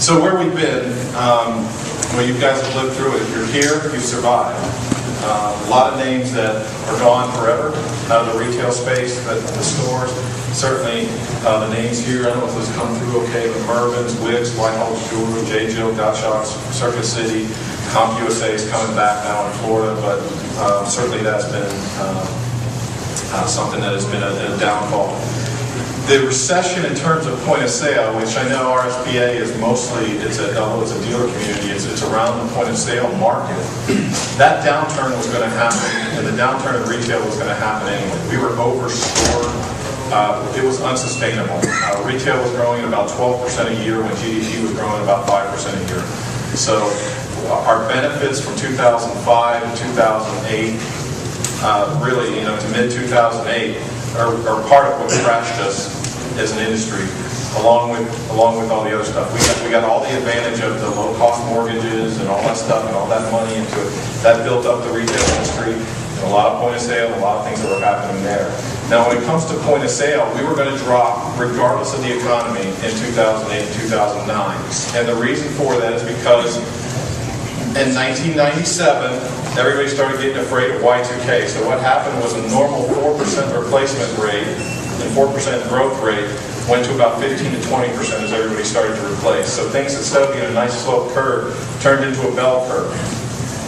So where we've been, well, you guys have lived through it. If you're here, you survived. A lot of names that are gone forever out of the retail space, but the stores. Certainly, the names here, I don't know if those come through okay, but Mervyn's, Wicks, Whitehall's Jewelry, J. Jill, Gottschalk's, Circuit City, CompUSA is coming back now in Florida, but certainly that's been something that has been a downfall. The recession in terms of point of sale, which I know RSPA is mostly, although it's a dealer community, it's around the point of sale market. That downturn was going to happen, and the downturn in retail was going to happen anyway. We were overstored. It was unsustainable. Retail was growing at about 12% a year when GDP was growing about 5% a year. So our benefits from 2005 to 2008, really, to mid-2008, are part of what crashed us as an industry, along with all the other stuff. We got all the advantage of the low-cost mortgages and all that stuff and all that money into it. That built up the retail industry, and a lot of point of sale, and a lot of things that were happening there. Now, when it comes to point of sale, we were going to drop regardless of the economy in 2008 and 2009. And the reason for that is because in 1997, everybody started getting afraid of Y2K. So what happened was a normal 4% replacement rate and 4% growth rate went to about 15 to 20% as everybody started to replace. So things instead of being a nice slope curve turned into a bell curve.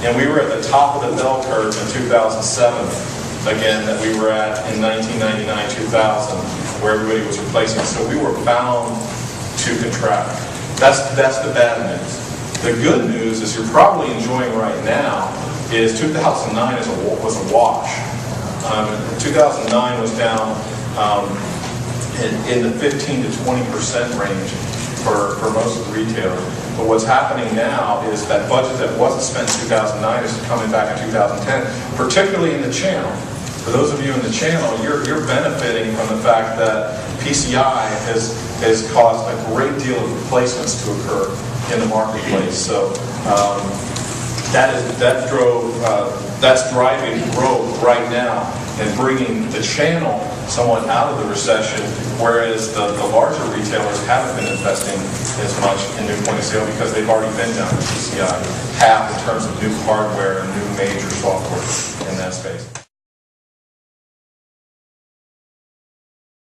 And we were at the top of the bell curve in 2007, again, that we were at in 1999, 2000, where everybody was replacing. So we were bound to contract. That's the bad news. The good news is you're probably enjoying right now is 2009 was a wash. 2009 was down in the 15 to 20% range for most of the retailers. But what's happening now is that budget that wasn't spent in 2009 is coming back in 2010, particularly in the channel. For those of you in the channel, you're benefiting from the fact that PCI has caused a great deal of replacements to occur in the marketplace. So that's driving growth right now and bringing the channel somewhat out of the recession, whereas the larger retailers haven't been investing as much in new point of sale because they've already been down to PCI half in terms of new hardware and new major software in that space.